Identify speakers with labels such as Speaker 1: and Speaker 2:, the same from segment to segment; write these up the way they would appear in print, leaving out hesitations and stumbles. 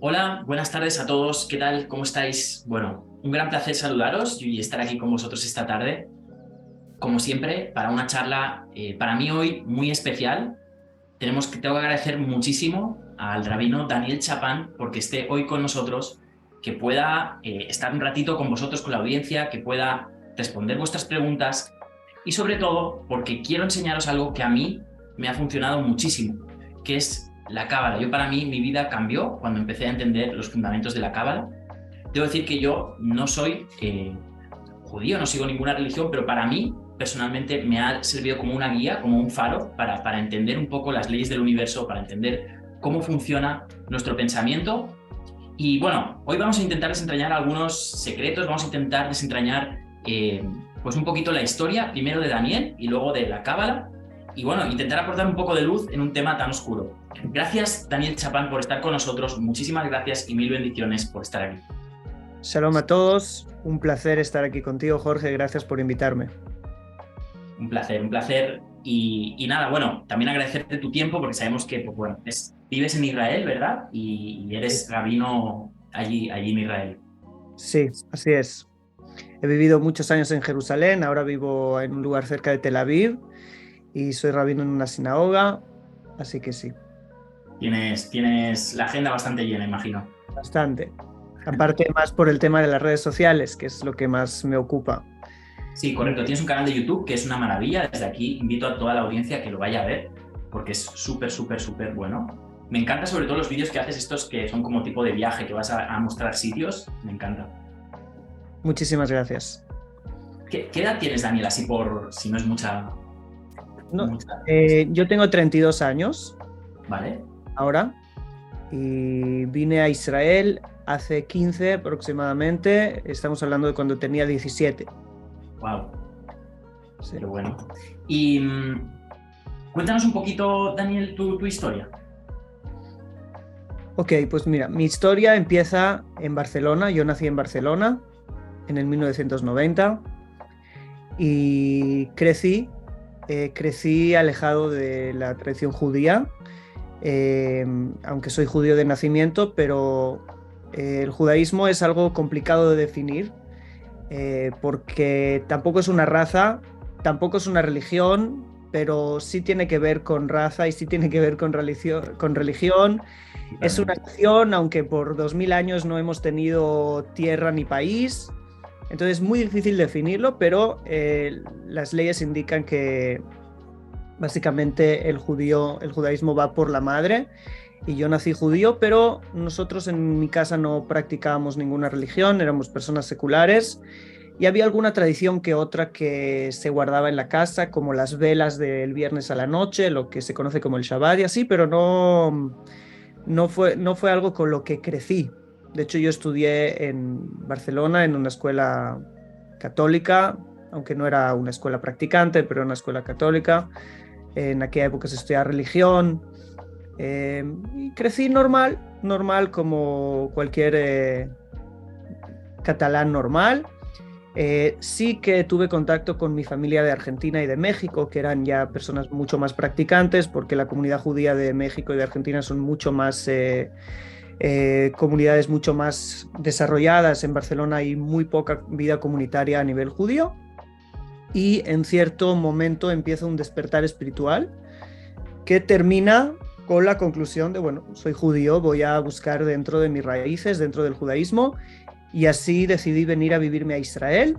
Speaker 1: Hola, buenas tardes a todos. ¿Qué tal? ¿Cómo estáis? Bueno, un gran placer saludaros y estar aquí con vosotros esta tarde. Como siempre, para una charla para mí hoy muy especial. Tengo que agradecer muchísimo al rabino Daniel Chapán porque esté hoy con nosotros, que pueda estar un ratito con vosotros, con la audiencia, que pueda responder vuestras preguntas y sobre todo porque quiero enseñaros algo que a mí me ha funcionado muchísimo, que es la cábala. Para mí, mi vida cambió cuando empecé a entender los fundamentos de la cábala. Debo decir que yo no soy judío, no sigo ninguna religión, pero para mí, personalmente, me ha servido como una guía, como un faro, para entender un poco las leyes del universo, para entender cómo funciona nuestro pensamiento. Y bueno, hoy vamos a intentar desentrañar algunos secretos, vamos a intentar desentrañar pues un poquito la historia, primero de Daniel y luego de la cábala, y bueno, intentar aportar un poco de luz en un tema tan oscuro. Gracias, Daniel Chapán, por estar con nosotros. Muchísimas gracias y mil bendiciones por estar aquí.
Speaker 2: Shalom a todos, un placer estar aquí contigo, Jorge, gracias por invitarme.
Speaker 1: Un placer, un placer. Y nada, bueno, también agradecerte tu tiempo porque sabemos que, pues bueno, vives en Israel, ¿verdad? Y eres rabino allí en Israel.
Speaker 2: Sí, así es. He vivido muchos años en Jerusalén, ahora vivo en un lugar cerca de Tel Aviv y soy rabino en una sinagoga, así que sí,
Speaker 1: Tienes la agenda bastante llena, imagino.
Speaker 2: bastante. Aparte más por el tema de las redes sociales, que es lo que más me ocupa.
Speaker 1: Sí, correcto. Tienes un canal de YouTube que es una maravilla. Desde aquí invito a toda la audiencia que lo vaya a ver porque es súper, súper, súper bueno. Me encanta sobre todo los vídeos que haces estos que son como tipo de viaje, que vas a mostrar sitios. Me encanta.
Speaker 2: Muchísimas gracias.
Speaker 1: ¿Qué edad tienes, Daniel? Así por si no es mucha,
Speaker 2: No,
Speaker 1: mucha.
Speaker 2: yo tengo 32 años
Speaker 1: ¿Vale?
Speaker 2: ahora y vine a Israel hace 15 aproximadamente, estamos hablando de cuando tenía 17.
Speaker 1: Wow,
Speaker 2: Sí.
Speaker 1: qué bueno. Y cuéntanos un poquito, Daniel, tu historia.
Speaker 2: Ok, pues mira, mi historia empieza en Barcelona. Yo nací en Barcelona en el 1990 y crecí alejado de la tradición judía, aunque soy judío de nacimiento, pero el judaísmo es algo complicado de definir porque tampoco es una raza, tampoco es una religión, pero sí tiene que ver con raza y sí tiene que ver con religión. Es una
Speaker 1: Totalmente.
Speaker 2: nación, aunque por 2000 años no hemos tenido tierra ni país. Entonces es muy difícil definirlo, pero las leyes indican que básicamente el judaísmo va por la madre. Y yo nací judío, pero nosotros en mi casa no practicábamos ninguna religión, éramos personas seculares. Y había alguna tradición que otra que se guardaba en la casa, como las velas del viernes a la noche, lo que se conoce como el Shabbat y así, pero no fue algo con lo que crecí. De hecho, yo estudié en Barcelona en una escuela católica, aunque no era una escuela practicante, pero era una escuela católica. En aquella época se estudiaba religión. Y crecí normal como cualquier catalán normal. Sí que tuve contacto con mi familia de Argentina y de México, que eran ya personas mucho más practicantes, porque la comunidad judía de México y de Argentina son mucho más comunidades mucho más desarrolladas. En Barcelona hay muy poca vida comunitaria a nivel judío y en cierto momento empieza un despertar espiritual que termina con la conclusión de, bueno, soy judío, voy a buscar dentro de mis raíces, dentro del judaísmo, y así decidí venir a vivirme a Israel.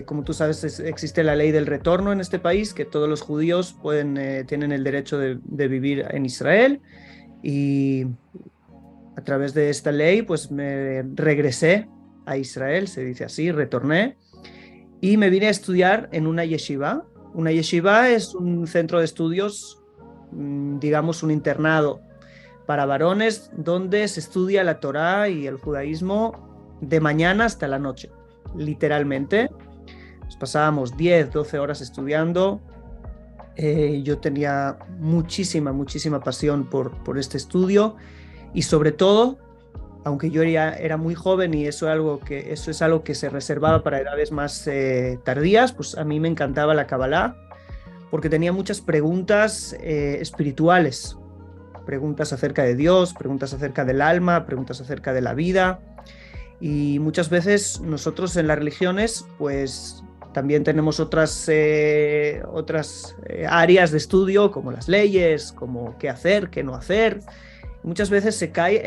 Speaker 2: Como tú sabes, existe la ley del retorno en este país, que todos los judíos tienen el derecho de vivir en Israel, y a través de esta ley, pues me regresé a Israel, se dice así, retorné, y me vine a estudiar en una yeshiva. Una yeshiva es un centro de estudios, digamos un internado para varones, donde se estudia la Torá y el judaísmo de mañana hasta la noche, literalmente. Nos pasábamos 10, 12 horas estudiando. Yo tenía muchísima pasión por este estudio y sobre todo, aunque yo era muy joven y eso es algo que se reservaba para edades más tardías, pues a mí me encantaba la Kabbalah porque tenía muchas preguntas espirituales. preguntas acerca de Dios, preguntas acerca del alma, preguntas acerca de la vida. Y muchas veces nosotros en las religiones, pues también tenemos otras áreas de estudio, como las leyes, como qué hacer, qué no hacer. Muchas veces se cae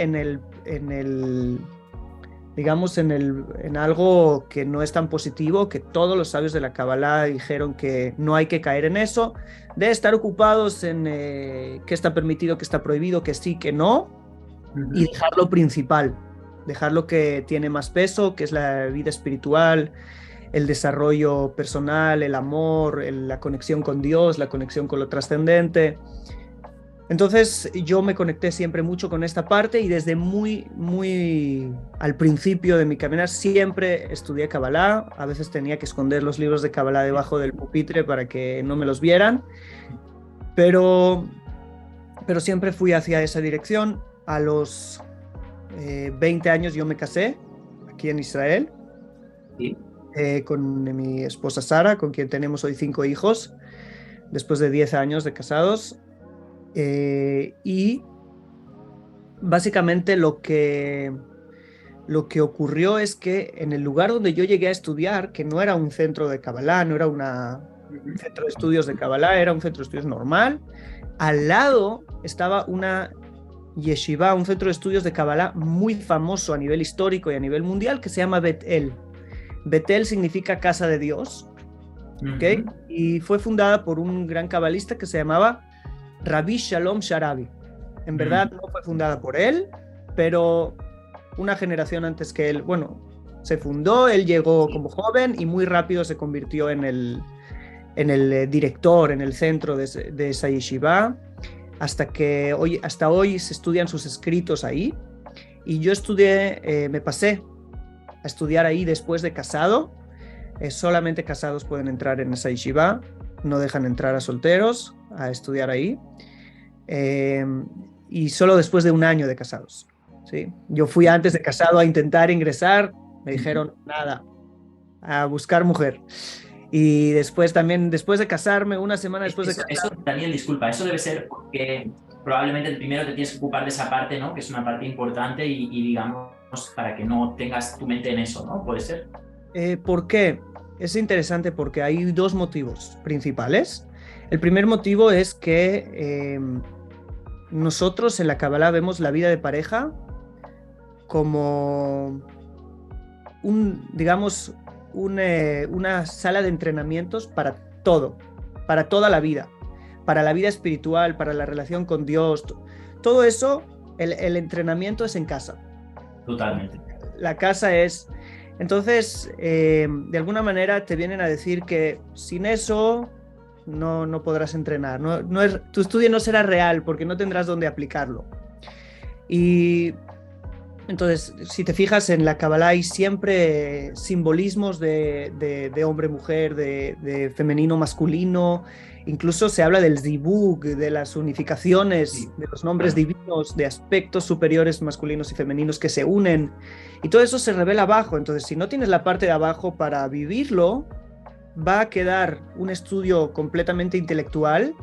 Speaker 2: digamos, en algo que no es tan positivo, que todos los sabios de la Kabbalah dijeron que no hay que caer en eso, de estar ocupados en qué está permitido, qué está prohibido, que sí, que no, y dejar lo principal, dejar lo que tiene más peso, que es la vida espiritual, el desarrollo personal, el amor, la conexión con Dios, la conexión con lo trascendente. Entonces yo me conecté siempre mucho con esta parte y desde muy al principio de mi caminar siempre estudié Kabbalah. A veces tenía que esconder los libros de Kabbalah debajo del pupitre para que no me los vieran, pero siempre fui hacia esa dirección. A los 20 años yo me casé aquí en Israel.
Speaker 1: Sí.
Speaker 2: Con mi esposa Sara, con quien tenemos hoy 5 hijos, después de 10 años de casados. Y básicamente lo que ocurrió es que en el lugar donde yo llegué a estudiar, que no era un centro de Kabbalah, no era un centro de estudios de Kabbalah, era un centro de estudios normal, al lado estaba una yeshiva, un centro de estudios de Kabbalah muy famoso a nivel histórico y a nivel mundial, que se llama Bet-El. Bet-El significa casa de Dios, ¿okay? Y fue fundada por un gran cabalista que se llamaba Rabbi Shalom Sharabi. En verdad no fue fundada por él, pero una generación antes que él, bueno, se fundó, él llegó como joven y muy rápido se convirtió en el director, en el centro de esa yeshiva, hasta hoy se estudian sus escritos ahí. Y yo me pasé a estudiar ahí después de casado. Solamente casados pueden entrar en esa yeshiva, no dejan entrar a solteros a estudiar ahí, y solo después de un año de casados, ¿sí? Yo fui antes de casado a intentar ingresar, me dijeron nada, a buscar mujer. Y después de casarme, una semana después de casarme...
Speaker 1: Eso, Daniel, disculpa, eso debe ser porque probablemente el primero te tienes que ocupar de esa parte, ¿no? Que es una parte importante y digamos, para que no tengas tu mente en eso, ¿no? ¿Puede ser?
Speaker 2: ¿Por qué? Es interesante porque hay 2 motivos principales. El primer motivo es que nosotros en la Kabbalah vemos la vida de pareja como digamos, una sala de entrenamientos para todo, para toda la vida, para la vida espiritual, para la relación con Dios. Todo eso, el entrenamiento es en casa.
Speaker 1: Totalmente.
Speaker 2: La casa es... Entonces, de alguna manera te vienen a decir que sin eso no podrás entrenar. Tu estudio no será real porque no tendrás dónde aplicarlo. Y entonces, si te fijas en la Kabbalah hay siempre simbolismos de hombre-mujer, de femenino-masculino. Incluso se habla del zibug, de las unificaciones, sí, de los nombres divinos, de aspectos superiores masculinos y femeninos que se unen. Y todo eso se revela abajo. Entonces, si no tienes la parte de abajo para vivirlo, va a quedar un estudio completamente intelectual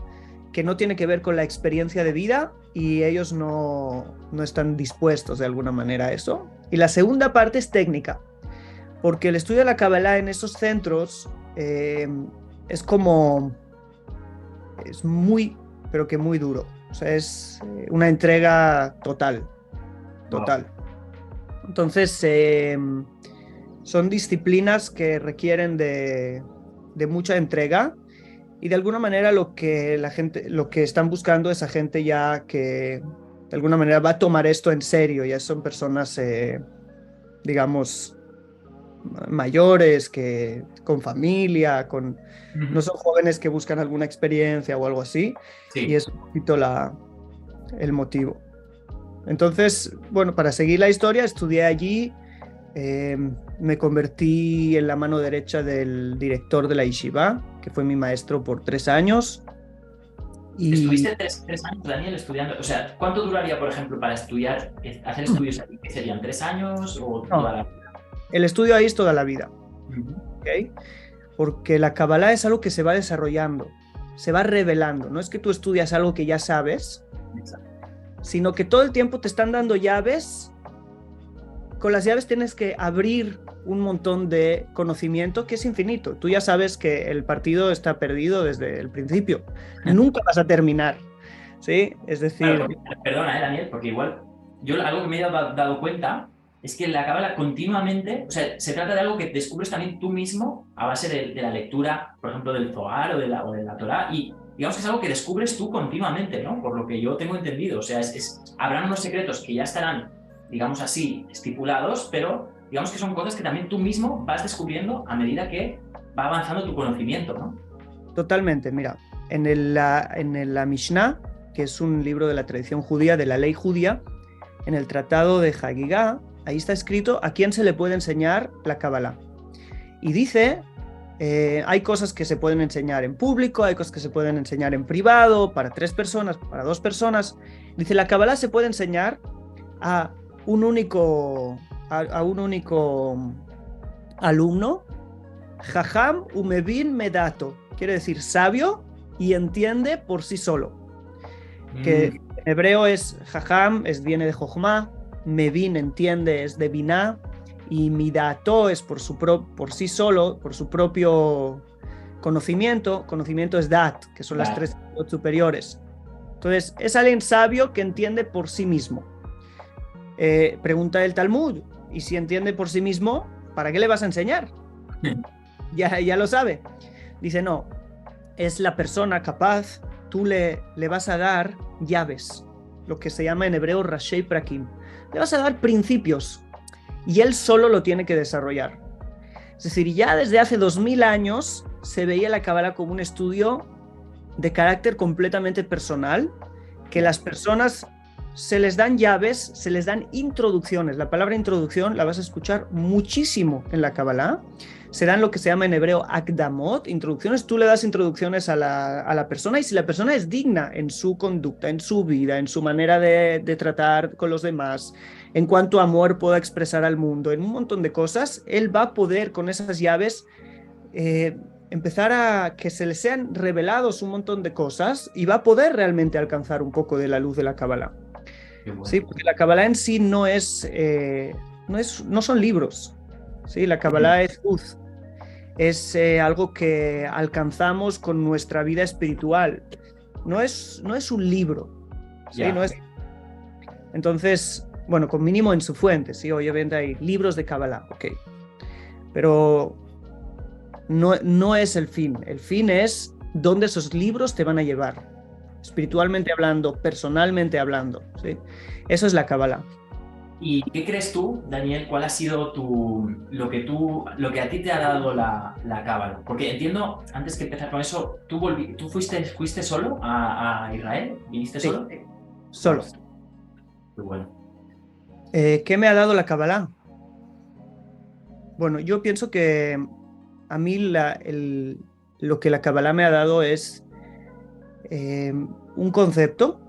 Speaker 2: que no tiene que ver con la experiencia de vida y ellos no están dispuestos de alguna manera a eso. Y la segunda parte es técnica, porque el estudio de la Kabbalah en esos centros es muy, pero que muy duro. O sea, es una entrega total. Entonces, son disciplinas que requieren de mucha entrega. Y de alguna manera lo que están buscando es a gente ya que de alguna manera va a tomar esto en serio. Ya son personas, digamos, mayores, con familia, no son jóvenes que buscan alguna experiencia o algo así. Sí. Y es un poquito el motivo. Entonces, bueno, para seguir la historia, estudié allí. Me convertí en la mano derecha del director de la yeshiva, que fue mi maestro por 3 años.
Speaker 1: ¿Estuviste 3 años, Daniel, estudiando? O sea, ¿cuánto duraría, por ejemplo, para hacer estudios aquí? ¿Qué serían 3 años o toda la vida?
Speaker 2: El estudio ahí es toda la vida. ¿Okay? Porque la Kabbalah es algo que se va desarrollando, se va revelando. No es que tú estudias algo que ya sabes. Exacto. sino que todo el tiempo te están dando llaves. Con las llaves tienes que abrir un montón de conocimiento que es infinito. Tú ya sabes que el partido está perdido desde el principio. Nunca vas a terminar, ¿sí? Es decir...
Speaker 1: Claro, perdona, Daniel, porque igual yo algo que me he dado cuenta es que la cábala continuamente, o sea, se trata de algo que descubres también tú mismo a base de la lectura, por ejemplo, del Zohar o de la Torá, y digamos que es algo que descubres tú continuamente, ¿no? Por lo que yo tengo entendido. O sea, habrán unos secretos que ya estarán, digamos así, estipulados, pero digamos que son cosas que también tú mismo vas descubriendo a medida que va avanzando tu conocimiento, ¿no?
Speaker 2: Totalmente, mira, la Mishnah, que es un libro de la tradición judía, de la ley judía, en el tratado de Hagigá, ahí está escrito a quién se le puede enseñar la Kabbalah. Y dice, hay cosas que se pueden enseñar en público, hay cosas que se pueden enseñar en privado, para 3 personas, para 2 personas. Dice, la Kabbalah se puede enseñar a un único alumno, Jajam umevin medato, quiere decir sabio y entiende por sí solo. Que en hebreo es Jajam, viene de Jochma, Mevin, entiende, es de Binah, y Midato es por sí solo, por su propio conocimiento. Conocimiento es Dat, que son las 3 superiores. Entonces, es alguien sabio que entiende por sí mismo. Pregunta el Talmud, y si entiende por sí mismo, ¿para qué le vas a enseñar? Ya lo sabe. Dice, no, es la persona capaz, tú le vas a dar llaves, lo que se llama en hebreo Rashei Prakim. Le vas a dar principios y él solo lo tiene que desarrollar. Es decir, ya desde hace 2000 años se veía la Kabbalah como un estudio de carácter completamente personal, que las personas se les dan llaves, se les dan introducciones. La palabra introducción la vas a escuchar muchísimo en la Kabbalah. Se dan lo que se llama en hebreo akdamot, introducciones. Tú le das introducciones a la persona, y si la persona es digna en su conducta, en su vida, en su manera de tratar con los demás, en cuanto amor pueda expresar al mundo, en un montón de cosas, él va a poder con esas llaves empezar a que se le sean revelados un montón de cosas, y va a poder realmente alcanzar un poco de la luz de la Kabbalah. Bueno. Sí, porque la Kabbalah en sí no son libros. Sí, la Kabbalah es luz. Es algo que alcanzamos con nuestra vida espiritual. No es un libro. ¿sí? No es... Entonces, bueno, con mínimo en su fuente, sí, obviamente hay libros de Kabbalah, ok. Pero no es el fin. El fin es dónde esos libros te van a llevar, espiritualmente hablando, personalmente hablando, ¿sí? Eso es la Kabbalah.
Speaker 1: ¿Y qué crees tú, Daniel? ¿Cuál ha sido lo que a ti te ha dado la Cábala? Porque entiendo, antes que empezar con eso, ¿tú fuiste solo a Israel? ¿Viniste solo?
Speaker 2: Solo.
Speaker 1: Qué bueno.
Speaker 2: ¿Qué me ha dado la Kabbalah? Bueno, yo pienso que a mí lo que la Kabbalah me ha dado es un concepto,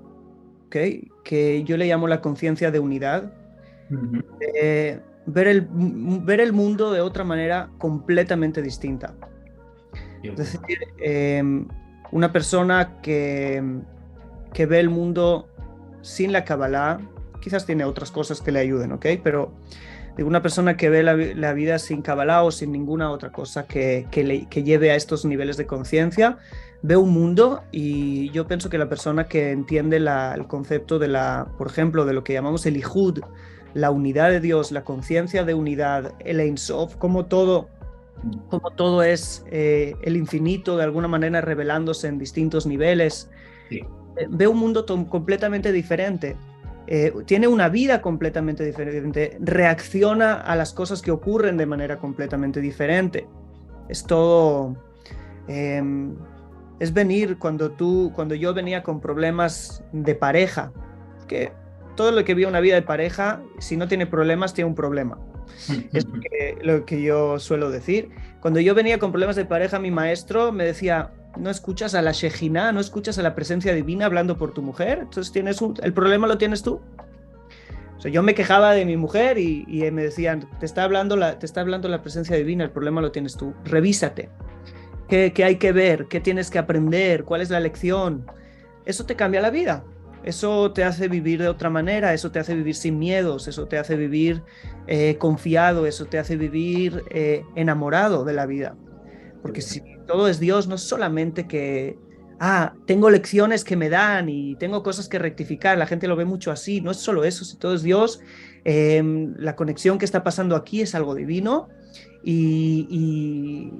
Speaker 2: ¿okay? Que yo le llamo la conciencia de unidad. Uh-huh. Ver el mundo de otra manera completamente distinta. Es decir, una persona que ve el mundo sin la Kabbalah, quizás tiene otras cosas que le ayuden, ¿ok? Pero una persona que ve la vida sin Kabbalah o sin ninguna otra cosa que lleve a estos niveles de conciencia, ve un mundo, y yo pienso que la persona que entiende el concepto por ejemplo, de lo que llamamos el Ijud, la unidad de Dios, la conciencia de unidad, el Ein Sof, como todo es el infinito de alguna manera revelándose en distintos niveles, sí. Ve un mundo completamente diferente, tiene una vida completamente diferente, reacciona a las cosas que ocurren de manera completamente diferente. Es todo... es venir cuando yo venía con problemas de pareja, que todo lo que vive una vida de pareja, si no tiene problemas, tiene un problema. Es lo que yo suelo decir. Cuando yo venía con problemas de pareja, mi maestro me decía, no escuchas a la Shejinah, no escuchas a la presencia divina hablando por tu mujer, entonces el problema lo tienes tú. O sea, yo me quejaba de mi mujer y me decían, te está hablando la presencia divina, el problema lo tienes tú. Revísate. ¿Qué hay que ver? ¿Qué tienes que aprender? ¿Cuál es la lección? Eso te cambia la vida. Eso te hace vivir de otra manera, eso te hace vivir sin miedos, eso te hace vivir confiado, eso te hace vivir enamorado de la vida. Porque si todo es Dios, no es solamente que, tengo lecciones que me dan y tengo cosas que rectificar, la gente lo ve mucho así, no es solo eso, si todo es Dios, la conexión que está pasando aquí es algo divino y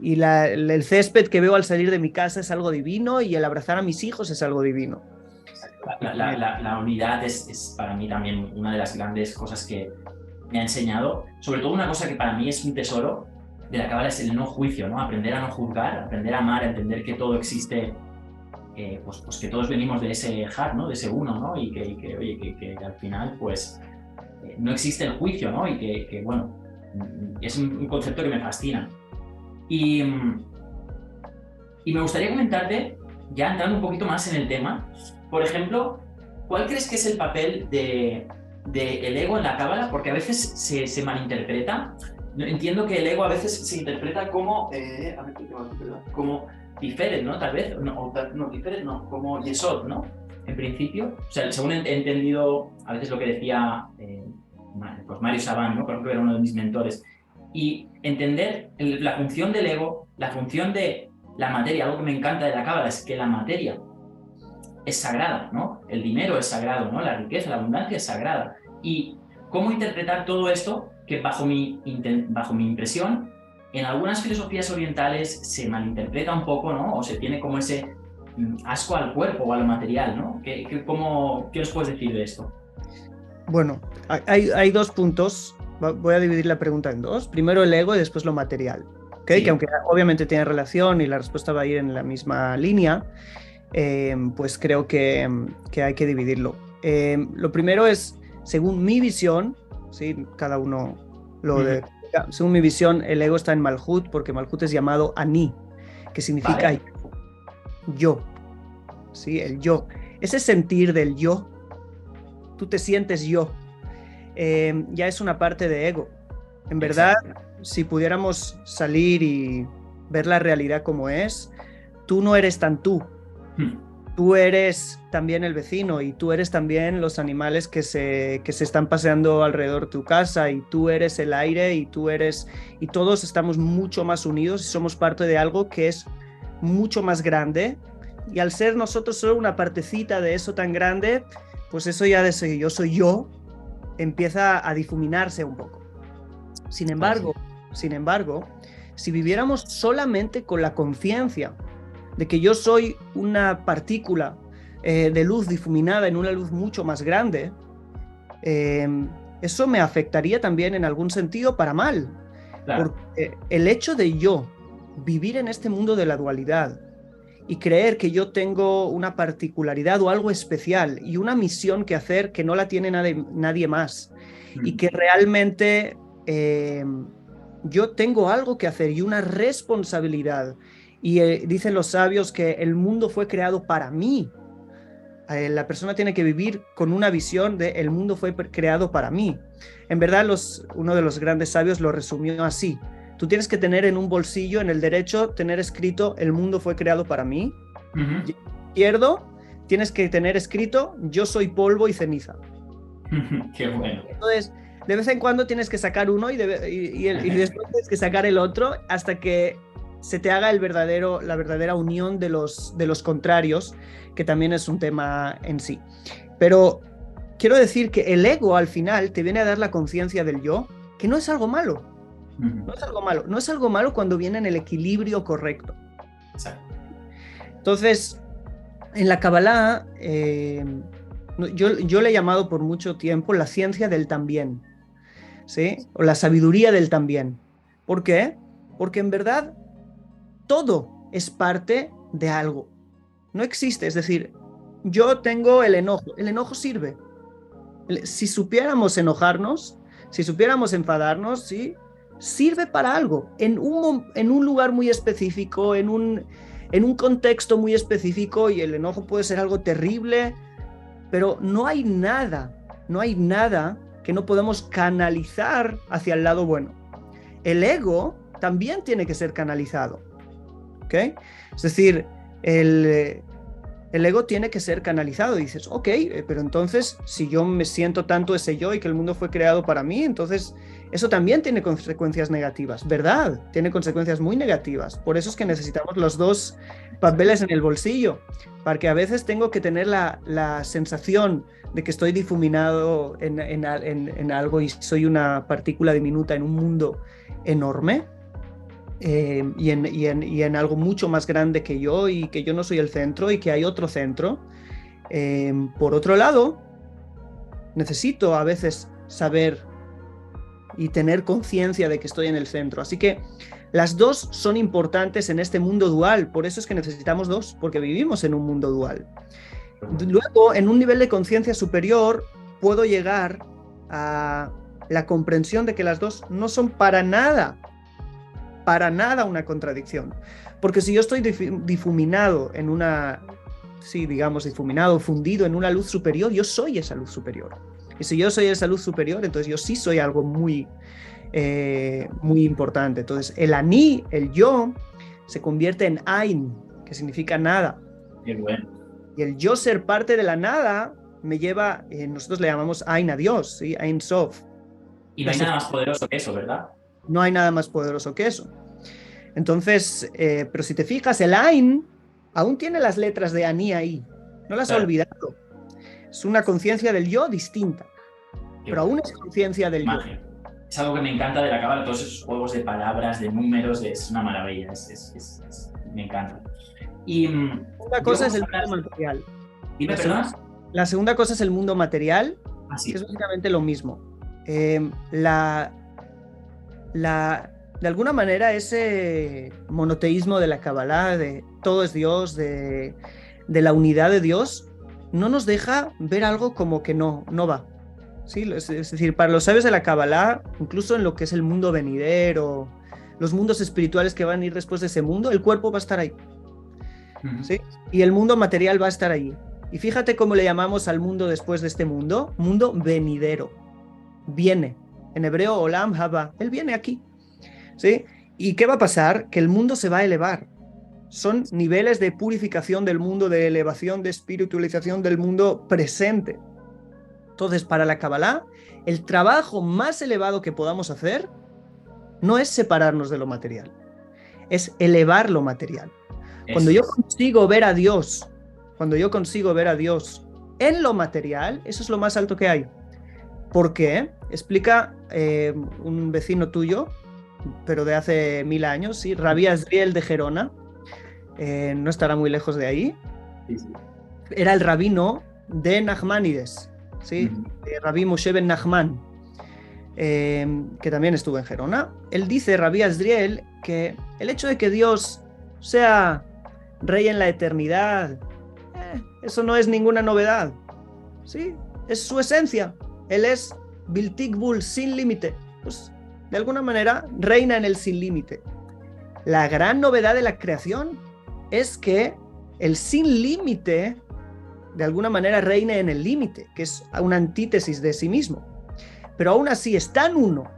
Speaker 2: el césped que veo al salir de mi casa es algo divino y el abrazar a mis hijos es algo divino.
Speaker 1: La unidad es para mí también una de las grandes cosas que me ha enseñado, sobre todo una cosa que para mí es un tesoro de la Cábala es el no juicio, ¿no? Aprender a no juzgar, aprender a amar, a entender que todo existe, pues que todos venimos de ese Har, ¿no? De ese uno, ¿no? Y que al final, pues, no existe el juicio, ¿no? Y que bueno, es un concepto que me fascina. Y me gustaría comentarte, ya entrando un poquito más en el tema, por ejemplo, ¿cuál crees que es el papel del ego en la Cábala? Porque a veces se malinterpreta. Entiendo que el ego a veces se interpreta como, como Tiferet, ¿no? Tal vez, no Tiferet, no, como Yesod, ¿no? En principio, o sea, según he entendido a veces lo que decía pues Mario Saban, ¿no? Por ejemplo, era uno de mis mentores. Y entender la función del ego, la función de la materia, algo que me encanta de la Cábala es que la materia es sagrada, ¿no? El dinero es sagrado, ¿no? La riqueza, la abundancia es sagrada. Y cómo interpretar todo esto que bajo mi impresión, en algunas filosofías orientales se malinterpreta un poco, ¿no? O se tiene como ese asco al cuerpo o a lo material, ¿no? ¿Qué os puedes decir de esto?
Speaker 2: Bueno, hay dos puntos. Voy a dividir la pregunta en dos. Primero el ego y después lo material. ¿Okay? Sí. Que aunque obviamente tiene relación y la respuesta va a ir en la misma línea, pues creo que hay que dividirlo. Lo primero es, según mi visión, ¿sí? Cada uno según mi visión, el ego está en Malhut porque Malhut es llamado Ani, que significa yo, ¿sí? El yo. Ese sentir del yo, tú te sientes yo, ya es una parte de ego. En verdad, si pudiéramos salir y ver la realidad como es, tú no eres tan tú. Tú eres también el vecino y tú eres también los animales que se están paseando alrededor de tu casa y tú eres el aire y todos estamos mucho más unidos y somos parte de algo que es mucho más grande, y al ser nosotros solo una partecita de eso tan grande, pues eso ya de ese yo soy yo empieza a difuminarse un poco. Sin embargo, si viviéramos solamente con la conciencia de que yo soy una partícula de luz difuminada en una luz mucho más grande, eso me afectaría también en algún sentido para mal. Claro. Porque el hecho de yo vivir en este mundo de la dualidad y creer que yo tengo una particularidad o algo especial y una misión que hacer que no la tiene nadie más, y que realmente yo tengo algo que hacer y una responsabilidad. Y dicen los sabios que el mundo fue creado para mí. La persona tiene que vivir con una visión de el mundo fue creado para mí. En verdad, uno de los grandes sabios lo resumió así. Tú tienes que tener en un bolsillo, en el derecho, tener escrito el mundo fue creado para mí. Y en el izquierdo, tienes que tener escrito yo soy polvo y ceniza.
Speaker 1: Qué bueno.
Speaker 2: Entonces, de vez en cuando tienes que sacar uno y después tienes que sacar el otro hasta que se te haga la verdadera unión de los contrarios, que también es un tema en sí. Pero quiero decir que el ego al final te viene a dar la conciencia del yo, que no es algo malo. No es algo malo. No es algo malo cuando viene en el equilibrio correcto.
Speaker 1: Exacto.
Speaker 2: Entonces, en la Kabbalah, yo le he llamado por mucho tiempo la ciencia del también, ¿sí? O la sabiduría del también. ¿Por qué? Porque en verdad todo es parte de algo. No existe, es decir, yo tengo el enojo sirve. Si supiéramos enojarnos, si supiéramos enfadarnos, ¿sí? Sirve para algo, en un lugar muy específico, en un contexto muy específico, y el enojo puede ser algo terrible, pero no hay nada que no podamos canalizar hacia el lado bueno. El ego también tiene que ser canalizado. ¿Okay? Es decir, el ego tiene que ser canalizado. Y dices, ok, pero entonces, si yo me siento tanto ese yo y que el mundo fue creado para mí, entonces eso también tiene consecuencias negativas, ¿verdad? Tiene consecuencias muy negativas. Por eso es que necesitamos los dos papeles en el bolsillo, porque a veces tengo que tener la sensación de que estoy difuminado en algo y soy una partícula diminuta en un mundo enorme. Y en algo mucho más grande que yo, y que yo no soy el centro y que hay otro centro. Por otro lado, necesito a veces saber y tener conciencia de que estoy en el centro. Así que las dos son importantes en este mundo dual. Por eso es que necesitamos dos, porque vivimos en un mundo dual. Luego, en un nivel de conciencia superior, puedo llegar a la comprensión de que las dos no son para nada una contradicción. Porque si yo estoy difuminado en una, sí, digamos, difuminado, fundido en una luz superior, yo soy esa luz superior. Y si yo soy esa luz superior, entonces yo sí soy algo muy, muy importante. Entonces, el Ani, el yo, se convierte en Ain, que significa nada.
Speaker 1: Qué bueno.
Speaker 2: Y el yo ser parte de la nada me lleva, nosotros le llamamos Ain a Dios, ¿sí? Ain Sof.
Speaker 1: Y no hay nada más poderoso que eso, ¿verdad?
Speaker 2: No hay nada más poderoso que eso. Entonces, pero si te fijas, el Ain aún tiene las letras de Ani ahí. No las ha olvidado. Es una conciencia del yo distinta. Pero aún es conciencia del yo.
Speaker 1: Es algo que me encanta de la cábala, todos esos juegos de palabras, de números, es una maravilla. Me encanta. Y
Speaker 2: una cosa es el mundo material.
Speaker 1: Dime, perdón.
Speaker 2: La segunda cosa es el mundo material,
Speaker 1: sí.
Speaker 2: que es básicamente lo mismo. De alguna manera, ese monoteísmo de la Kabbalah, de todo es Dios, de la unidad de Dios, no nos deja ver algo como que no va. ¿Sí? Es decir, para los sabios de la Kabbalah, incluso en lo que es el mundo venidero, los mundos espirituales que van a ir después de ese mundo, el cuerpo va a estar ahí. ¿Sí? Y el mundo material va a estar ahí. Y fíjate cómo le llamamos al mundo después de este mundo: mundo venidero. Viene. En hebreo, Olam Haba. Él viene aquí. ¿Sí? ¿Y qué va a pasar? Que el mundo se va a elevar. Son niveles de purificación del mundo, de elevación, de espiritualización del mundo presente. Entonces, para la Kabbalah, el trabajo más elevado que podamos hacer no es separarnos de lo material, es elevar lo material. Cuando yo consigo ver a Dios, en lo material, eso es lo más alto que hay. ¿Por qué? Explica un vecino tuyo, pero de hace 1000 años, ¿sí? Rabí Azriel de Gerona, no estará muy lejos de ahí.
Speaker 1: Sí.
Speaker 2: Era el rabino de Nachmanides, ¿sí? Rabí Moshe ben Nachman, que también estuvo en Gerona. Él dice, Rabí Azriel, que el hecho de que Dios sea rey en la eternidad, eso no es ninguna novedad, ¿sí? Es su esencia. Él es Biltikbul, sin límite. Pues, de alguna manera, reina en el sin límite. La gran novedad de la creación es que el sin límite, de alguna manera, reine en el límite, que es una antítesis de sí mismo. Pero aún así es tan uno,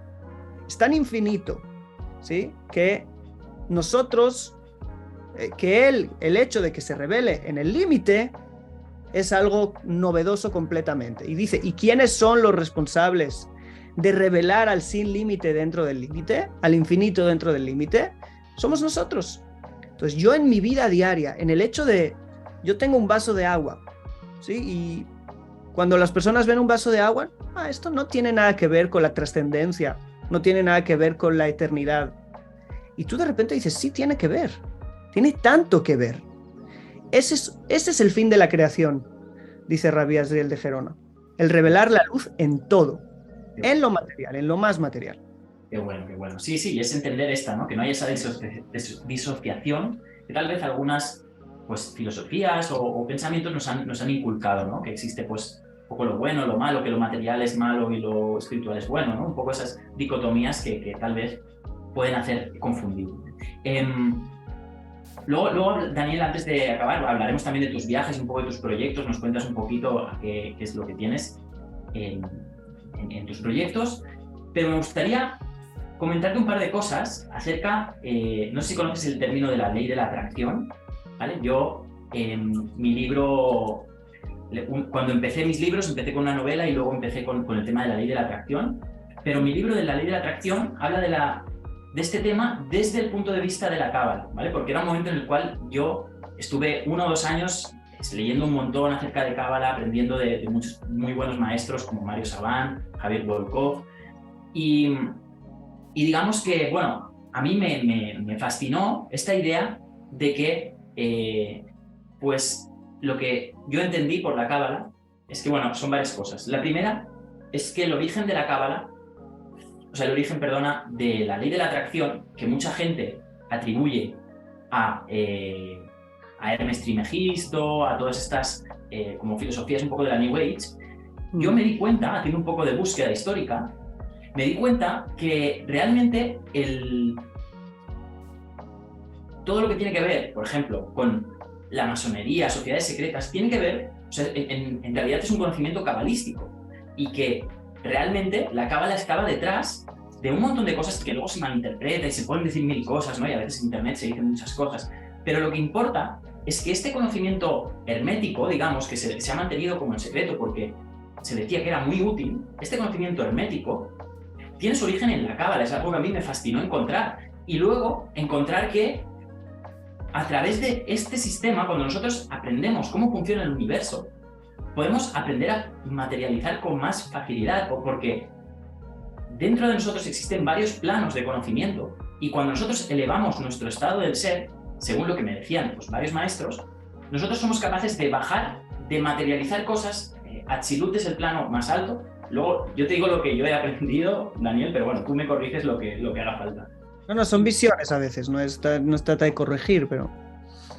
Speaker 2: es tan infinito, ¿sí? Que nosotros, que el hecho de que se revele en el límite es algo novedoso completamente. Y dice, ¿y quiénes son los responsables de revelar al sin límite dentro del límite, al infinito dentro del límite? Somos nosotros. Entonces, yo en mi vida diaria, en el hecho de, yo tengo un vaso de agua, ¿sí? Y cuando las personas ven un vaso de agua, esto no tiene nada que ver con la trascendencia, no tiene nada que ver con la eternidad. Y tú de repente dices, sí, tiene que ver, tiene tanto que ver. Ese es el fin de la creación, dice Rabí Azriel de Gerona, el revelar la luz en todo, en lo material, en lo más material.
Speaker 1: Qué bueno, qué bueno. Sí, es entender esta, ¿no? Que no haya esa disociación que tal vez algunas pues, filosofías o pensamientos nos han inculcado, ¿no? Que existe pues un poco lo bueno, lo malo, que lo material es malo y lo espiritual es bueno, ¿no? Un poco esas dicotomías que tal vez pueden hacer confundir. Luego, Daniel, antes de acabar, hablaremos también de tus viajes, un poco de tus proyectos, nos cuentas un poquito qué es lo que tienes en tus proyectos, pero me gustaría comentarte un par de cosas acerca, no sé si conoces el término de la ley de la atracción, ¿vale? Yo mi libro, cuando empecé mis libros, empecé con una novela y luego empecé con el tema de la ley de la atracción, pero mi libro de la ley de la atracción habla de este tema desde el punto de vista de la cábala, ¿vale? Porque era un momento en el cual yo estuve 1 o 2 años leyendo un montón acerca de cábala, aprendiendo de muchos muy buenos maestros como Mario Sabán, Javier Volkov, y digamos que, bueno, a mí me fascinó esta idea de que, pues, lo que yo entendí por la cábala es que, bueno, son varias cosas. La primera es que el origen de la cábala, o sea, el origen, perdona, de la ley de la atracción, que mucha gente atribuye a Hermes Trismegisto, a todas estas como filosofías un poco de la New Age, yo me di cuenta, haciendo un poco de búsqueda histórica, me di cuenta que realmente todo lo que tiene que ver, por ejemplo, con la masonería, sociedades secretas, tiene que ver, o sea, en realidad es un conocimiento cabalístico y que realmente la cábala estaba detrás de un montón de cosas que luego se malinterpretan y se pueden decir 1000 cosas, ¿no? Y a veces en internet se dicen muchas cosas, pero lo que importa es que este conocimiento hermético, digamos, que se ha mantenido como en secreto porque se decía que era muy útil, este conocimiento hermético tiene su origen en la cábala, es algo que a mí me fascinó encontrar. Y luego encontrar que a través de este sistema, cuando nosotros aprendemos cómo funciona el universo, podemos aprender a materializar con más facilidad, porque dentro de nosotros existen varios planos de conocimiento y cuando nosotros elevamos nuestro estado del ser, según lo que me decían pues, varios maestros, nosotros somos capaces de bajar, de materializar cosas. Atzilut es el plano más alto. Luego yo te digo lo que yo he aprendido, Daniel, pero bueno, tú me corriges lo que haga falta.
Speaker 2: No, son visiones a veces, no se trata de corregir, pero...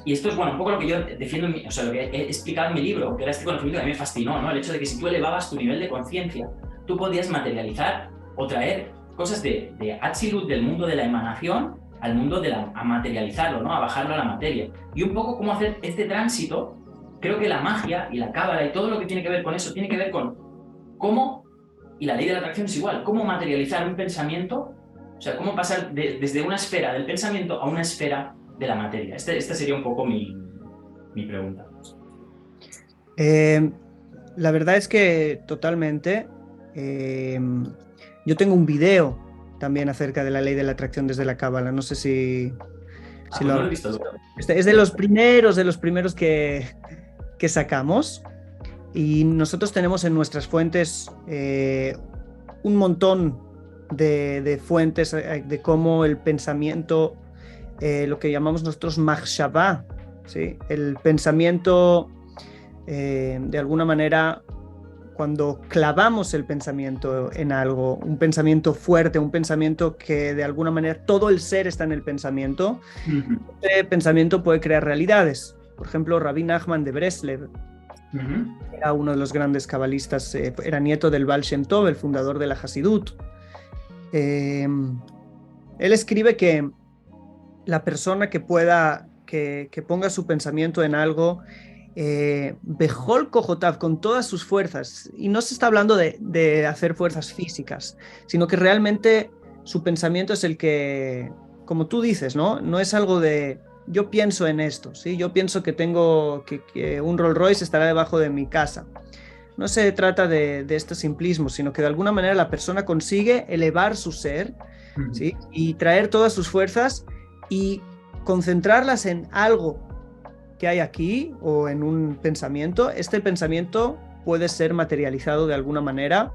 Speaker 1: Y esto es, bueno, un poco lo que yo defiendo, o sea, lo que he explicado en mi libro, que era este conocimiento que a mí me fascinó, ¿no? El hecho de que si tú elevabas tu nivel de conciencia, tú podías materializar o traer cosas de Atzilut, del mundo de la emanación, al mundo a materializarlo, ¿no? A bajarlo a la materia. Y un poco cómo hacer este tránsito. Creo que la magia y la cábala y todo lo que tiene que ver con eso, tiene que ver con cómo, y la ley de la atracción es igual, cómo materializar un pensamiento, o sea, cómo pasar desde una esfera del pensamiento a una esfera de la materia. Esta sería un poco mi pregunta.
Speaker 2: La verdad es que totalmente. Yo tengo un video también acerca de la ley de la atracción desde la cábala. No sé si
Speaker 1: no lo he visto.
Speaker 2: Es de los primeros que sacamos. Y nosotros tenemos en nuestras fuentes un montón de fuentes de cómo el pensamiento, lo que llamamos nosotros Mahshavá, ¿sí? El pensamiento, de alguna manera, cuando clavamos el pensamiento en algo, un pensamiento fuerte, un pensamiento que de alguna manera todo el ser está en el pensamiento, ese pensamiento puede crear realidades. Por ejemplo, Rabbi Nachman de Breslev, era uno de los grandes cabalistas, era nieto del Baal Shem Tov, el fundador de la Hasidut. Él escribe que la persona que pueda, que ponga su pensamiento en algo, Bejol Kojotav, con todas sus fuerzas, y no se está hablando de hacer fuerzas físicas, sino que realmente su pensamiento es el que, como tú dices, no es algo de yo pienso en esto, ¿sí? Yo pienso que tengo que un Rolls Royce estará debajo de mi casa. No se trata de este simplismo, sino que de alguna manera la persona consigue elevar su ser, ¿sí? Y traer todas sus fuerzas y concentrarlas en algo que hay aquí o en un pensamiento. Este pensamiento puede ser materializado de alguna manera,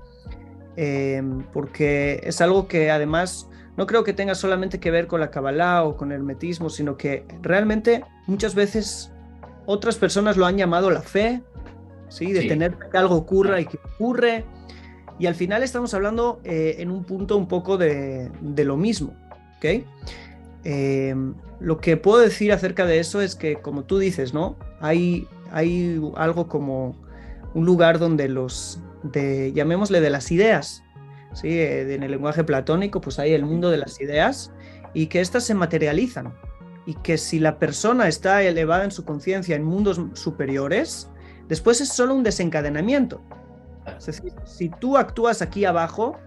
Speaker 2: porque es algo que además no creo que tenga solamente que ver con la Kabbalah o con el hermetismo, sino que realmente muchas veces otras personas lo han llamado la fe, ¿sí? De tener que algo ocurra y que ocurre. Y al final estamos hablando en un punto un poco de lo mismo, ¿ok? Lo que puedo decir acerca de eso es que, como tú dices, ¿no? Hay algo como un lugar donde llamémosle de las ideas, ¿sí? En el lenguaje platónico, pues hay el mundo de las ideas y que éstas se materializan. Y que si la persona está elevada en su conciencia en mundos superiores, después es solo un desencadenamiento. Es decir, si tú actúas aquí abajo,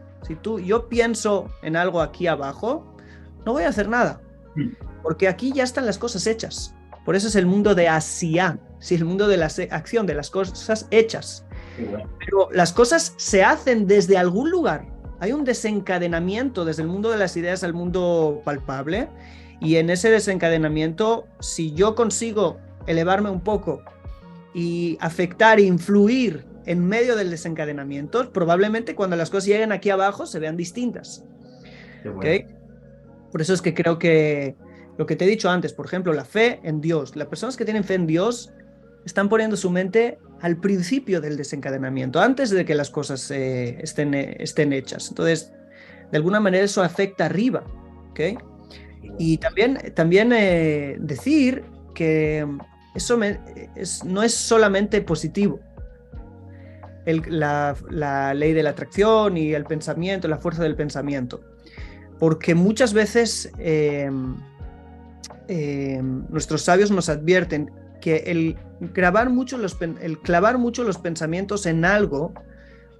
Speaker 2: yo pienso en algo aquí abajo, no voy a hacer nada, porque aquí ya están las cosas hechas. Por eso es el mundo de Asiá, ¿sí? El mundo de la acción, de las cosas hechas.
Speaker 1: Bueno.
Speaker 2: Pero las cosas se hacen desde algún lugar. Hay un desencadenamiento desde el mundo de las ideas al mundo palpable, y en ese desencadenamiento, si yo consigo elevarme un poco y afectar e influir en medio del desencadenamiento, probablemente cuando las cosas lleguen aquí abajo se vean distintas.
Speaker 1: Bueno.
Speaker 2: ¿Okay? Por eso es que creo que lo que te he dicho antes, por ejemplo, la fe en Dios. Las personas que tienen fe en Dios están poniendo su mente al principio del desencadenamiento, antes de que las cosas estén hechas. Entonces, de alguna manera eso afecta arriba. ¿Okay? Y también decir que eso no es solamente positivo. La ley de la atracción y el pensamiento, la fuerza del pensamiento. Porque muchas veces nuestros sabios nos advierten que el clavar mucho los pensamientos en algo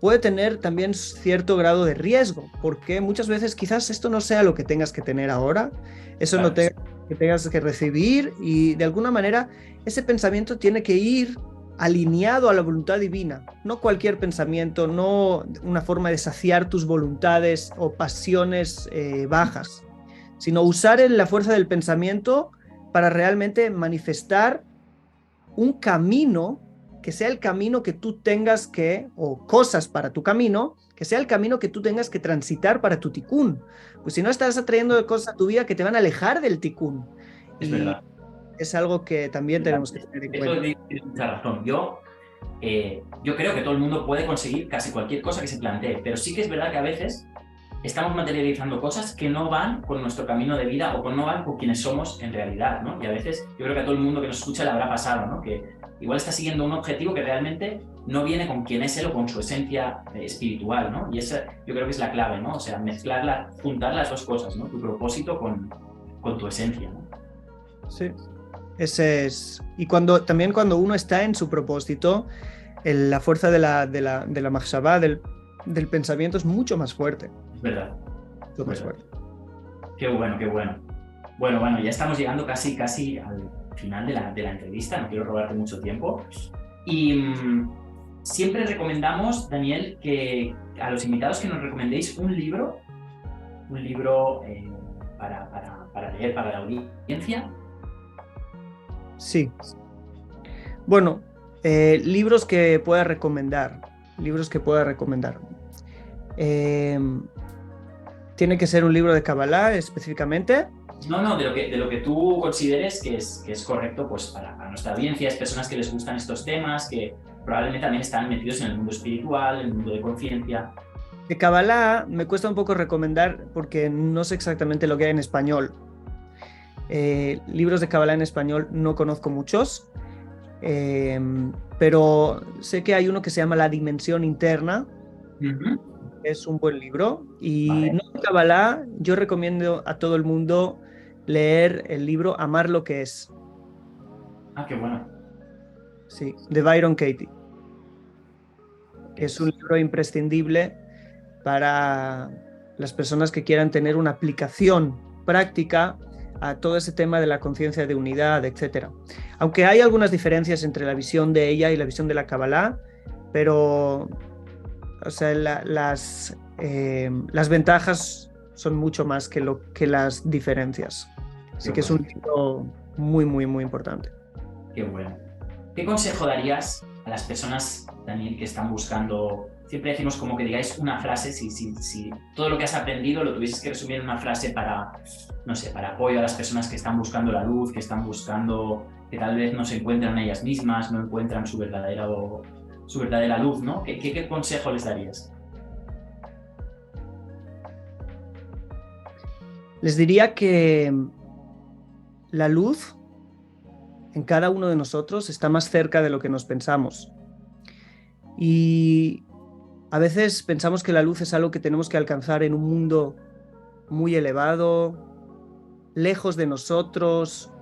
Speaker 2: puede tener también cierto grado de riesgo, porque muchas veces quizás esto no sea lo que tengas que tener ahora, eso no que tengas que recibir, y de alguna manera ese pensamiento tiene que ir alineado a la voluntad divina, no cualquier pensamiento, no una forma de saciar tus voluntades o pasiones bajas, sino usar la fuerza del pensamiento para realmente manifestar un camino que sea el camino que tú tengas o cosas para tu camino, que sea el camino que tú tengas que transitar para tu tikkun. Pues si no, estás atrayendo cosas a tu vida que te van a alejar del tikkun.
Speaker 1: Es verdad.
Speaker 2: Es algo que también tenemos que tener en cuenta.
Speaker 1: Tienes mucha razón. Yo creo que todo el mundo puede conseguir casi cualquier cosa que se plantee, pero sí que es verdad que a veces estamos materializando cosas que no van con nuestro camino de vida o que no van con quienes somos en realidad, ¿no? Y a veces yo creo que a todo el mundo que nos escucha le habrá pasado, ¿no? Que igual está siguiendo un objetivo que realmente no viene con quien es él o con su esencia espiritual, ¿no? Y esa yo creo que es la clave, ¿no? O sea, juntar las dos cosas, ¿no? Tu propósito con tu esencia, ¿no?
Speaker 2: Sí, ese es. Y también cuando uno está en su propósito, la fuerza de la mahshabá, del pensamiento es mucho más fuerte.
Speaker 1: Es verdad.
Speaker 2: Mucho más fuerte.
Speaker 1: Qué bueno, qué bueno. Bueno, ya estamos llegando casi al final de la entrevista, no quiero robarte mucho tiempo. Y siempre recomendamos, Daniel, que a los invitados que nos recomendéis un libro para leer para la audiencia.
Speaker 2: Sí. Bueno, libros que pueda recomendar. ¿Tiene que ser un libro de Kabbalah específicamente?
Speaker 1: No, de lo que tú consideres que es correcto pues para nuestra audiencia, es personas que les gustan estos temas, que probablemente también están metidos en el mundo espiritual, en el mundo de conciencia.
Speaker 2: De Kabbalah me cuesta un poco recomendar porque no sé exactamente lo que hay en español. Libros de Kabbalah en español no conozco muchos, pero sé que hay uno que se llama La Dimensión Interna. Es un buen libro. Y
Speaker 1: vale.
Speaker 2: No de Kabbalah, yo recomiendo a todo el mundo leer el libro Amar lo que es.
Speaker 1: Ah, qué bueno.
Speaker 2: Sí, de Byron Katie. Es un libro imprescindible para las personas que quieran tener una aplicación práctica a todo ese tema de la conciencia de unidad, etc. Aunque hay algunas diferencias entre la visión de ella y la visión de la Kabbalah, pero o sea, las ventajas son mucho más que las diferencias. Así que es un libro muy, muy, muy importante.
Speaker 1: Qué bueno. ¿Qué consejo darías a las personas, Daniel, que están buscando? Siempre decimos como que digáis una frase, si todo lo que has aprendido lo tuvieses que resumir en una frase para apoyo a las personas que están buscando la luz, que tal vez no se encuentran ellas mismas, no encuentran su verdadera luz, ¿no? ¿Qué consejo les darías?
Speaker 2: Les diría que la luz en cada uno de nosotros está más cerca de lo que nos pensamos. Y a veces pensamos que la luz es algo que tenemos que alcanzar en un mundo muy elevado, lejos de nosotros.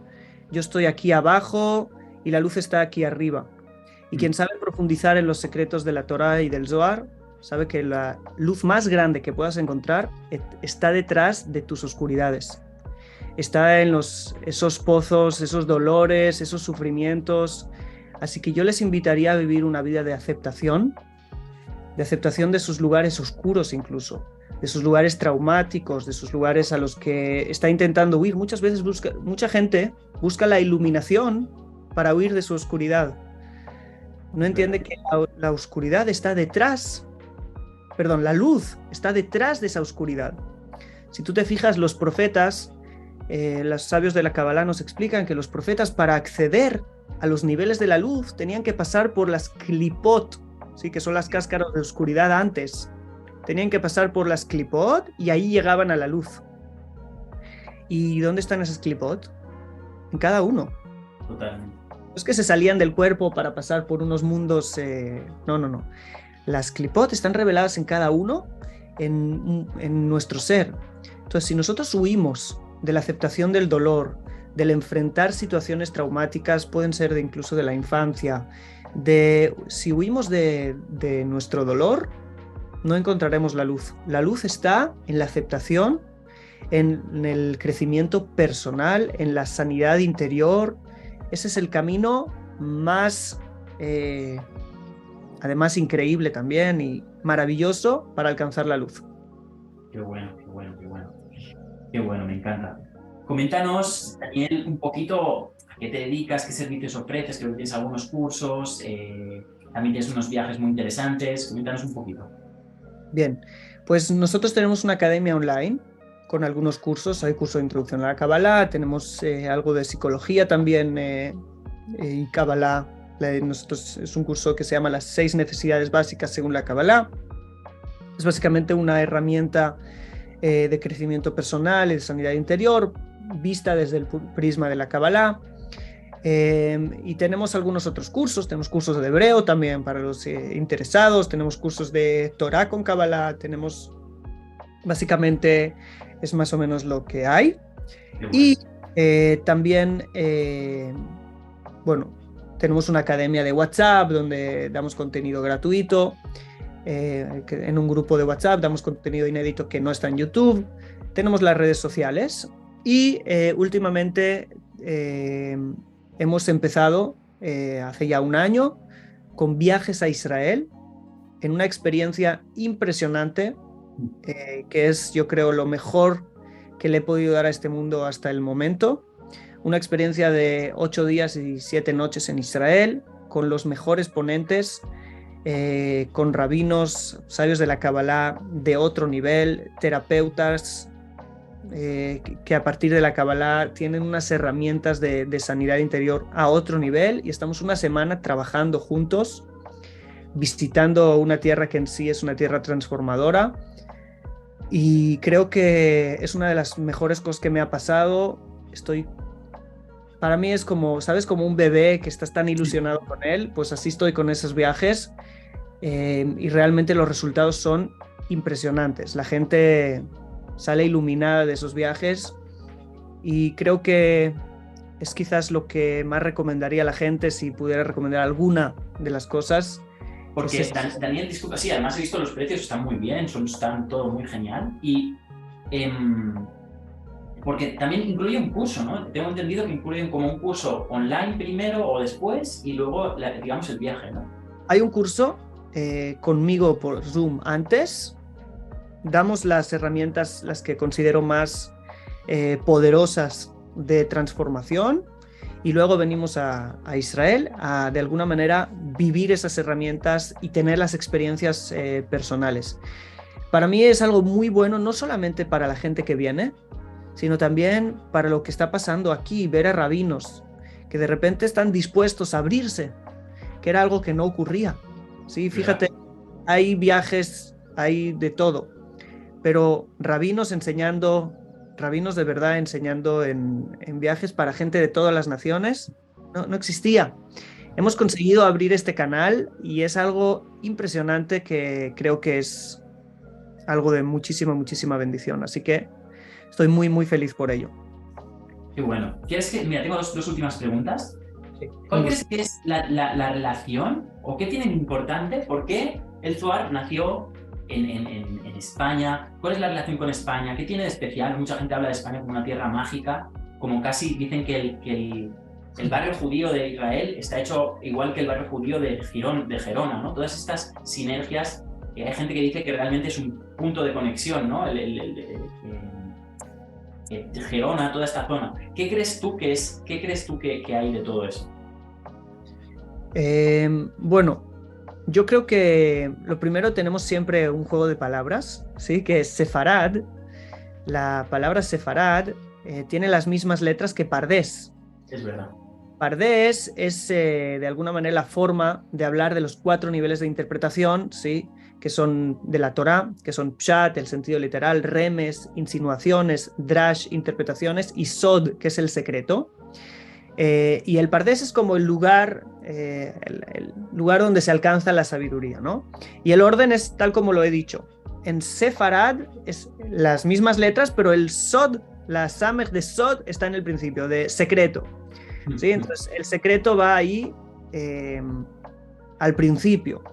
Speaker 2: Yo estoy aquí abajo y la luz está aquí arriba. Y quien sabe profundizar en los secretos de la Torá y del Zohar, sabe que la luz más grande que puedas encontrar está detrás de tus oscuridades. está en esos pozos, esos dolores, esos sufrimientos. Así que yo les invitaría a vivir una vida de aceptación de sus lugares oscuros incluso, de sus lugares traumáticos, de sus lugares a los que está intentando huir. Muchas veces mucha gente busca la iluminación para huir de su oscuridad. No entiende que la oscuridad está detrás, perdón, la luz está detrás de esa oscuridad. Si tú te fijas, los profetas, los sabios de la Kabbalah nos explican que los profetas, para acceder a los niveles de la luz, tenían que pasar por las klipot, ¿sí? Que son las cáscaras de oscuridad antes. Tenían que pasar por las klipot y ahí llegaban a la luz. ¿Y dónde están esas klipot? En cada uno.
Speaker 1: Totalmente.
Speaker 2: No es que se salían del cuerpo para pasar por unos mundos... No. Las klipot están reveladas en cada uno, en nuestro ser. Entonces, si nosotros huimos de la aceptación del dolor, del enfrentar situaciones traumáticas, pueden ser incluso de la infancia, si huimos de nuestro dolor, no encontraremos la luz. La luz está en la aceptación, en el crecimiento personal, en la sanidad interior. Ese es el camino más, además, increíble también y maravilloso para alcanzar la luz.
Speaker 1: Qué bueno. Qué bueno, me encanta. Coméntanos, Daniel, un poquito a qué te dedicas, qué servicios ofreces, creo que tienes algunos cursos, también tienes unos viajes muy interesantes. Coméntanos un poquito.
Speaker 2: Bien, pues nosotros tenemos una academia online con algunos cursos. Hay curso de introducción a la Kabbalah, tenemos algo de psicología también y Kabbalah. Nosotros es un curso que se llama Las 6 necesidades básicas según la Kabbalah. Es básicamente una herramienta de crecimiento personal y de sanidad interior, vista desde el prisma de la Kabbalah. Y tenemos algunos otros cursos, tenemos cursos de hebreo también para los interesados, tenemos cursos de Torah con Kabbalah, tenemos, básicamente es más o menos lo que hay. Bueno. Y también, tenemos una academia de WhatsApp donde damos contenido gratuito. En un grupo de WhatsApp damos contenido inédito que no está en YouTube. Tenemos las redes sociales y últimamente hemos empezado hace ya un año con viajes a Israel en una experiencia impresionante que es, yo creo, lo mejor que le he podido dar a este mundo hasta el momento. Una experiencia de 8 días y 7 noches en Israel con los mejores ponentes, con rabinos, sabios de la Kabbalah de otro nivel, terapeutas que a partir de la Kabbalah tienen unas herramientas de sanidad interior a otro nivel, y estamos una semana trabajando juntos, visitando una tierra que en sí es una tierra transformadora, y creo que es una de las mejores cosas que me ha pasado. Para mí es como, ¿sabes? Como un bebé que estás tan ilusionado con él, pues así estoy con esos viajes y realmente los resultados son impresionantes. La gente sale iluminada de esos viajes y creo que es quizás lo que más recomendaría a la gente si pudiera recomendar alguna de las cosas.
Speaker 1: Porque, Daniel, disculpa, sí, además he visto los precios, están muy bien, están todo muy genial y... porque también incluye un curso, ¿no? Tengo entendido que incluye como un curso online primero o después y luego, digamos, el viaje, ¿no?
Speaker 2: Hay un curso conmigo por Zoom antes. Damos las herramientas, las que considero más poderosas de transformación, y luego venimos a Israel a, de alguna manera, vivir esas herramientas y tener las experiencias personales. Para mí es algo muy bueno, no solamente para la gente que viene, sino también para lo que está pasando aquí, ver a rabinos que de repente están dispuestos a abrirse, que era algo que no ocurría. Sí, fíjate, hay viajes, hay de todo, pero rabinos de verdad enseñando en viajes para gente de todas las naciones, no existía. Hemos conseguido abrir este canal y es algo impresionante que creo que es algo de muchísima bendición, así que estoy muy feliz por ello.
Speaker 1: Qué bueno. Mira, tengo dos últimas preguntas. Sí. ¿Cuál crees que es la relación o qué tiene de importante? ¿Por qué el Zohar nació en España? ¿Cuál es la relación con España? ¿Qué tiene de especial? Mucha gente habla de España como una tierra mágica, como casi dicen que el barrio judío de Israel está hecho igual que el barrio judío de Gerona, ¿no? Todas estas sinergias, hay gente que dice que realmente es un punto de conexión, ¿no? Gerona, toda esta zona. ¿Qué crees tú que es? ¿Qué crees tú que hay de todo eso?
Speaker 2: Bueno, yo creo que lo primero tenemos siempre un juego de palabras, ¿sí? Que es sefarad. La palabra sefarad tiene las mismas letras que pardés.
Speaker 1: Es verdad.
Speaker 2: Pardés es de alguna manera la forma de hablar de los 4 niveles de interpretación, ¿sí? Que son de la Torá, que son pshat, el sentido literal, remes, insinuaciones, drash, interpretaciones, y sod, que es el secreto. Y el pardés es como el lugar donde se alcanza la sabiduría, ¿no? Y el orden es tal como lo he dicho. En Sefarad es las mismas letras, pero el sod, la samech de sod está en el principio, de secreto. ¿Sí? Entonces el secreto va ahí al principio.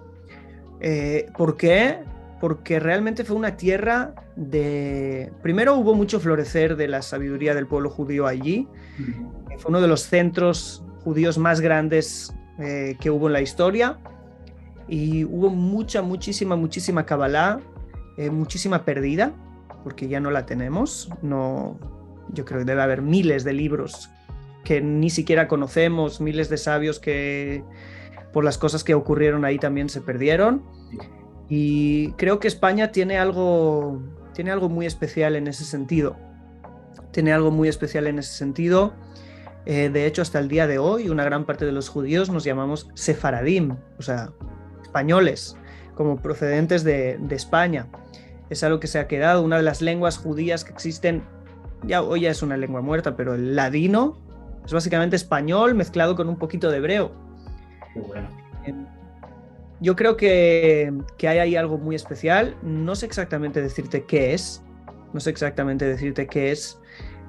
Speaker 2: ¿Por qué? Porque realmente fue una tierra de... Primero hubo mucho florecer de la sabiduría del pueblo judío allí. Fue uno de los centros judíos más grandes que hubo en la historia. Y hubo muchísima Kabbalah, muchísima perdida, porque ya no la tenemos. No, yo creo que debe haber miles de libros que ni siquiera conocemos, miles de sabios que por las cosas que ocurrieron ahí también se perdieron. Y creo que España tiene algo muy especial en ese sentido. Tiene algo muy especial en ese sentido. De hecho, hasta el día de hoy, una gran parte de los judíos nos llamamos sefaradim, o sea, españoles, como procedentes de España. Es algo que se ha quedado, una de las lenguas judías que existen, hoy ya es una lengua muerta, pero el ladino es básicamente español mezclado con un poquito de hebreo.
Speaker 1: Qué bueno.
Speaker 2: Yo creo que hay ahí algo muy especial. No sé exactamente decirte qué es.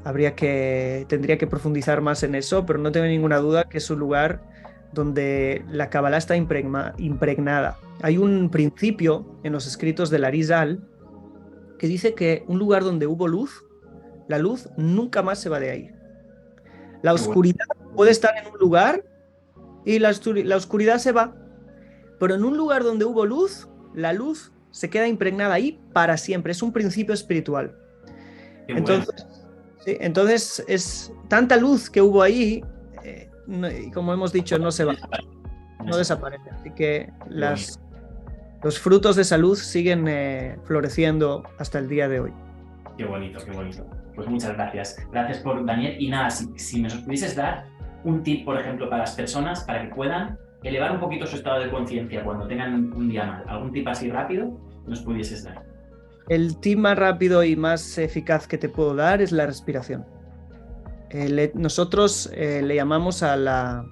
Speaker 2: Tendría que profundizar más en eso, pero no tengo ninguna duda que es un lugar donde la Kabbalah está impregnada. Hay un principio en los escritos del Arizal que dice que un lugar donde hubo luz, la luz nunca más se va de ahí. La oscuridad puede estar en un lugar y la oscuridad se va, pero en un lugar donde hubo luz, la luz se queda impregnada ahí para siempre. Es un principio espiritual. Entonces es tanta luz que hubo ahí, como hemos dicho, no se va, no desaparece. Así que los frutos de esa luz siguen floreciendo hasta el día de hoy.
Speaker 1: Qué bonito, qué bonito. Pues muchas gracias. Gracias por Daniel. Y nada, si nos pudieses dar un tip, por ejemplo, para las personas, para que puedan elevar un poquito su estado de conciencia cuando tengan un día mal. ¿Algún tip así rápido nos pudieses dar?
Speaker 2: El tip más rápido y más eficaz que te puedo dar es la respiración. Nosotros le llamamos a la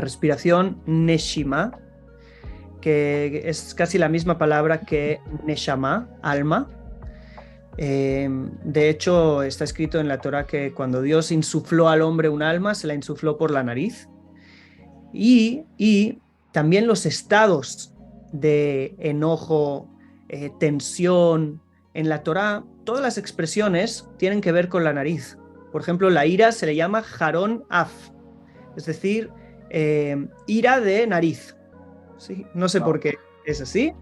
Speaker 2: respiración neshima, que es casi la misma palabra que neshama, alma. De hecho, está escrito en la Torá que cuando Dios insufló al hombre un alma, se la insufló por la nariz. Y también los estados de enojo, tensión, en la Torá, todas las expresiones tienen que ver con la nariz. Por ejemplo, la ira se le llama jarón af, es decir, ira de nariz. ¿Sí? No sé por qué es así.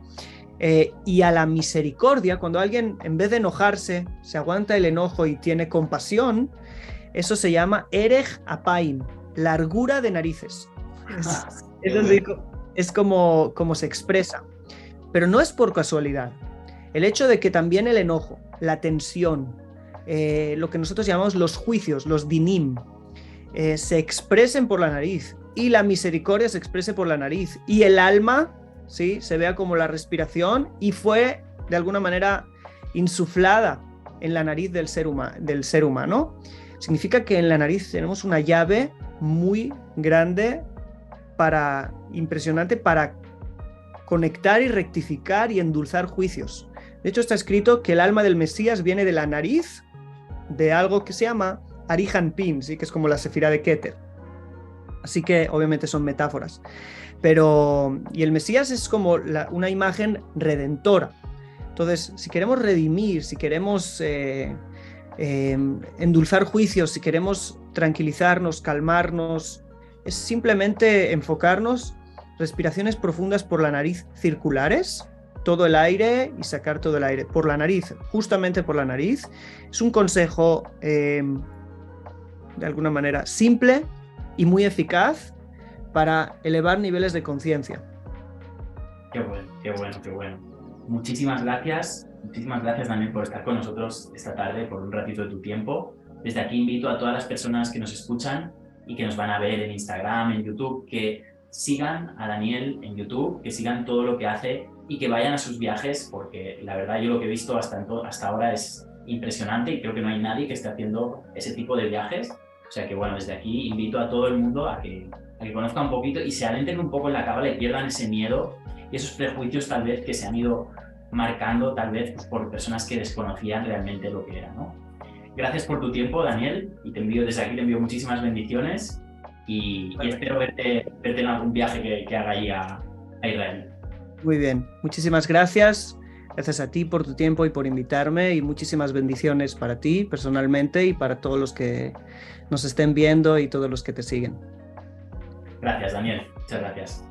Speaker 2: Y a la misericordia, cuando alguien en vez de enojarse se aguanta el enojo y tiene compasión, eso se llama erech apaim, largura de narices. Es como se expresa, pero no es por casualidad. El hecho de que también el enojo, la tensión, lo que nosotros llamamos los juicios, los dinim, se expresen por la nariz y la misericordia se exprese por la nariz y el alma, ¿sí?, se vea como la respiración y fue de alguna manera insuflada en la nariz del ser humano, significa que en la nariz tenemos una llave muy grande, impresionante para conectar y rectificar y endulzar juicios. De hecho, está escrito que el alma del Mesías viene de la nariz de algo que se llama Arihan Pim, ¿sí?, que es como la sefirá de Keter. Así que obviamente son metáforas. Y el Mesías es como una imagen redentora. Entonces, si queremos redimir, si queremos endulzar juicios, si queremos tranquilizarnos, calmarnos, es simplemente enfocarnos, respiraciones profundas por la nariz circulares, todo el aire y sacar todo el aire por la nariz, justamente por la nariz. Es un consejo de alguna manera simple y muy eficaz para elevar niveles de conciencia.
Speaker 1: Qué bueno, qué bueno, qué bueno. Muchísimas gracias Daniel por estar con nosotros esta tarde, por un ratito de tu tiempo. Desde aquí invito a todas las personas que nos escuchan y que nos van a ver en Instagram, en YouTube, que sigan a Daniel en YouTube, que sigan todo lo que hace y que vayan a sus viajes, porque la verdad yo lo que he visto hasta ahora es impresionante y creo que no hay nadie que esté haciendo ese tipo de viajes. O sea que bueno, desde aquí invito a todo el mundo a que conozcan un poquito y se adentren un poco en la cábala y pierdan ese miedo y esos prejuicios tal vez que se han ido marcando tal vez pues, por personas que desconocían realmente lo que era, ¿no? Gracias por tu tiempo, Daniel, y desde aquí te envío muchísimas bendiciones y espero verte en algún viaje que haga ahí a Israel.
Speaker 2: Muy bien, muchísimas gracias. Gracias a ti por tu tiempo y por invitarme, y muchísimas bendiciones para ti personalmente y para todos los que nos estén viendo y todos los que te siguen.
Speaker 1: Gracias, Daniel. Muchas gracias.